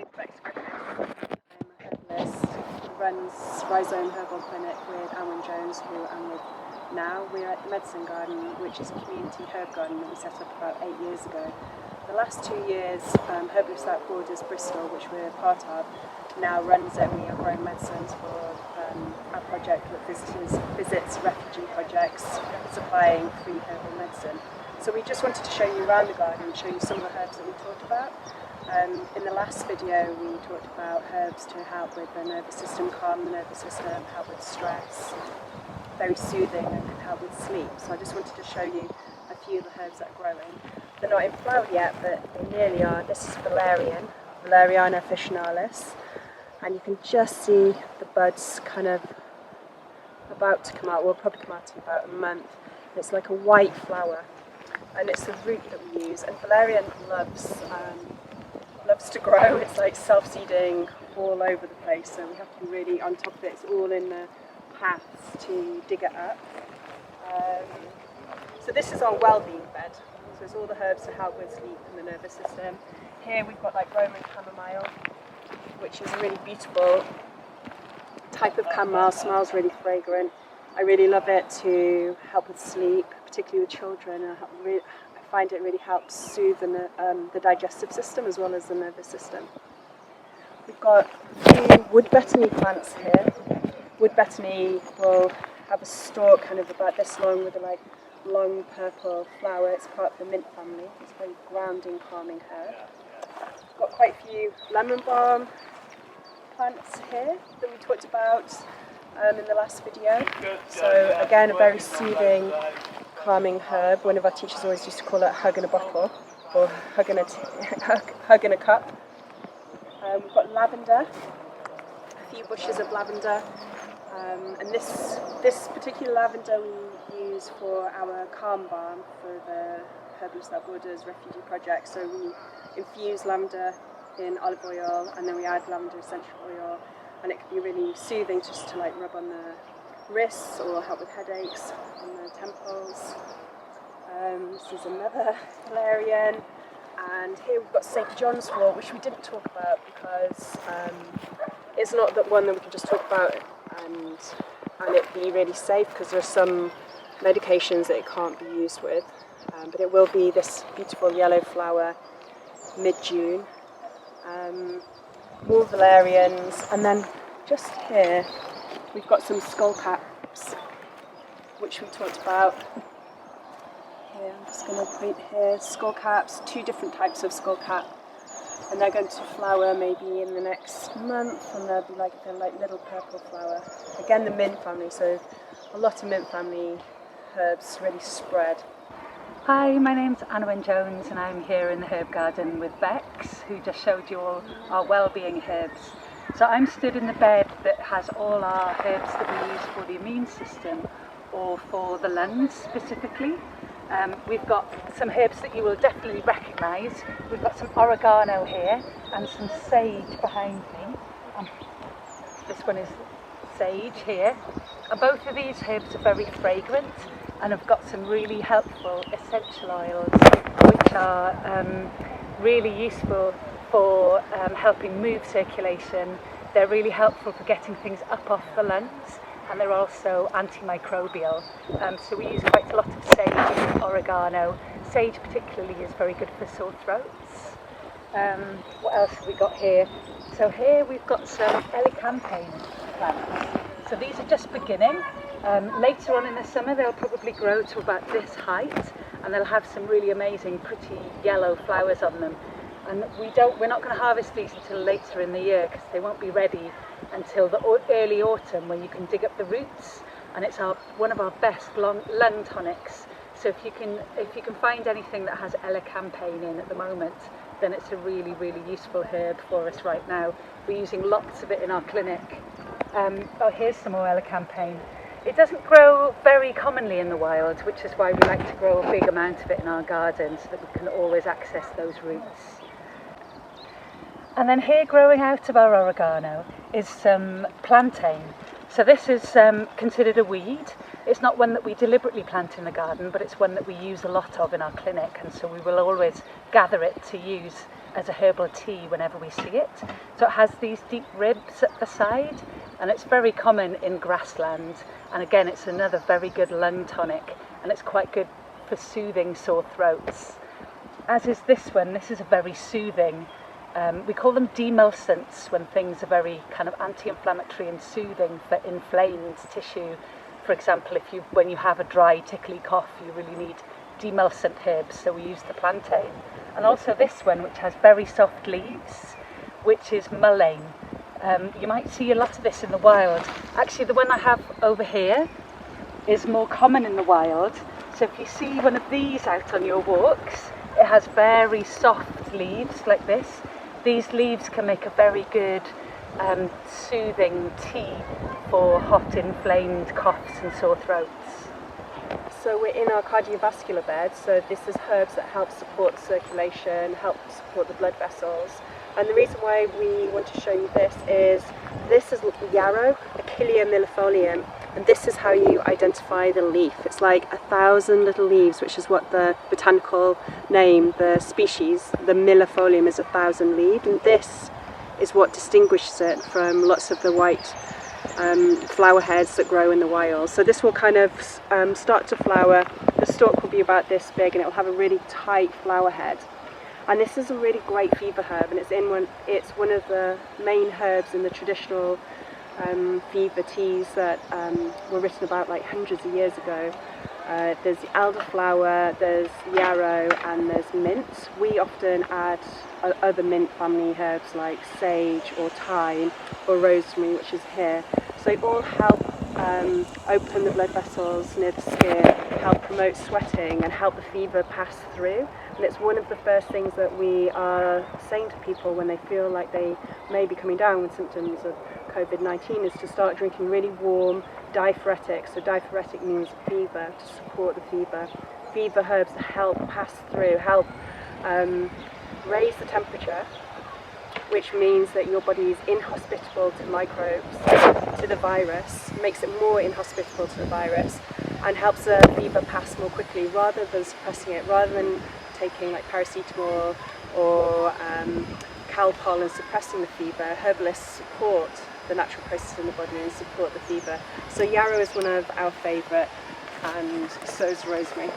name's I'm a herbalist who runs Rhizome Herbal Clinic with Alan Jones, who I'm with now. We're at the Medicine Garden, which is a community herb garden that we set up about 8 years ago. The last 2 years, Herbalist Without Borders Bristol, which we're part of, now runs it. We are growing medicines for our project that visits refugee projects, supplying free herbal medicine. So we just wanted to show you around the garden and show you some of the herbs that we talked about. In the last video we talked about herbs to help with the nervous system, calm the nervous system, help with stress, very soothing and can help with sleep. So I just wanted to show you a few of the herbs that are growing. They're not in flower yet, but they nearly are. This is Valeriana officinalis, and you can just see the buds kind of about to come out. Will probably come out in about a month. It's like a white flower, and it's the root that we use. And valerian loves to grow. It's like self-seeding all over the place, so we have to be really on top of it. It's all in the paths to dig it up. So this is our well-being bed. So it's all the herbs to help with sleep and the nervous system. Here we've got like Roman chamomile, which is a really beautiful type of chamomile, smells really fragrant. I really love it to help with sleep, particularly with children. I find it really helps soothe the digestive system as well as the nervous system. We've got a few wood betony plants here. Wood betony will have a stalk kind of about this long with a like long purple flower. It's part of the mint family. It's a very grounding, calming herb. We've got quite a few lemon balm plants here that we talked about in the last video. So again, a very soothing, calming herb. One of our teachers always used to call it hug in a bottle, or hug in a cup. We've got lavender, a few bushes of lavender, and this particular lavender we use for our calm balm for the Herbalist Without Borders refugee project. So we infuse lavender in olive oil, and then we add lavender essential oil, and it can be really soothing just to like rub on the wrists or help with headaches on the temples. This is another valerian, and here we've got St. John's wort, which we didn't talk about because it's not that one that we can just talk about and it be really safe, because there are some medications that it can't be used with, but it will be this beautiful yellow flower mid-June. More valerians, and then just here we've got some skullcaps, which we talked about. Here, I'm just going to point here, skullcaps, 2 different types of skullcap, and they're going to flower maybe in the next month, and they're like little purple flower. Again, the mint family, so a lot of mint family herbs really spread. Hi, my name's Alan Jones, and I'm here in the herb garden with Bex, who just showed you all our well-being herbs. So I'm stood in the bed that has all our herbs that we use for the immune system or for the lungs specifically. We've got some herbs that you will definitely recognise. We've got some oregano here and some sage behind me. This one is sage here. And both of these herbs are very fragrant and have got some really helpful essential oils, which are really useful for helping move circulation. They're really helpful for getting things up off the lungs, and they're also antimicrobial. So we use quite a lot of sage and oregano. Sage particularly is very good for sore throats. What else have we got here? So here we've got some elecampane plants. So these are just beginning. Later on in the summer they'll probably grow to about this height, and they'll have some really amazing pretty yellow flowers on them. And we're not going to harvest these until later in the year, because they won't be ready until the early autumn, when you can dig up the roots, and it's one of our best lung tonics. So if you can find anything that has elecampane in at the moment, then it's a really, really useful herb for us right now. We're using lots of it in our clinic. Oh, here's some more elecampane. It doesn't grow very commonly in the wild, which is why we like to grow a big amount of it in our garden, so that we can always access those roots. And then here, growing out of our oregano, is some plantain. So this is considered a weed. It's not one that we deliberately plant in the garden, but it's one that we use a lot of in our clinic, and so we will always gather it to use as a herbal tea whenever we see it. So it has these deep ribs at the side, and it's very common in grassland. And again, it's another very good lung tonic, and it's quite good for soothing sore throats. As is this one. This is a very soothing. We call them demulcents when things are very kind of anti-inflammatory and soothing for inflamed tissue. For example, when you have a dry, tickly cough, you really need demulcent herbs, so we use the plantain. And also this one, which has very soft leaves, which is mullein. You might see a lot of this in the wild. Actually, the one I have over here is more common in the wild. So if you see one of these out on your walks, it has very soft leaves like this. These leaves can make a very good soothing tea for hot, inflamed coughs and sore throats. So we're in our cardiovascular bed, so this is herbs that help support circulation, help support the blood vessels. And the reason why we want to show you this is yarrow, Achillea millefolium, and this is how you identify the leaf. It's like 1,000 little leaves, which is what the botanical name, the species, the millefolium is 1,000 leaves, and this is what distinguishes it from lots of the white flower heads that grow in the wild. So this will kind of start to flower. The stalk will be about this big, and it will have a really tight flower head. And this is a really great fever herb, and it's one of the main herbs in the traditional fever teas that were written about like hundreds of years ago. There's the elderflower, there's yarrow, and there's mint. We often add other mint family herbs like sage or thyme or rosemary, which is here. So they all help open the blood vessels near the skin, help promote sweating, and help the fever pass through. And it's one of the first things that we are saying to people when they feel like they may be coming down with symptoms of COVID-19 is to start drinking really warm diaphoretic. So diaphoretic means fever, to support the fever. Fever herbs help pass through, help raise the temperature, which means that your body is inhospitable to microbes, to the virus, makes it more inhospitable to the virus, and helps the fever pass more quickly rather than suppressing it, rather than taking like paracetamol or Calpol and suppressing the fever. Herbalists support the natural process in the body and support the fever. So yarrow is one of our favourite, and so is rosemary.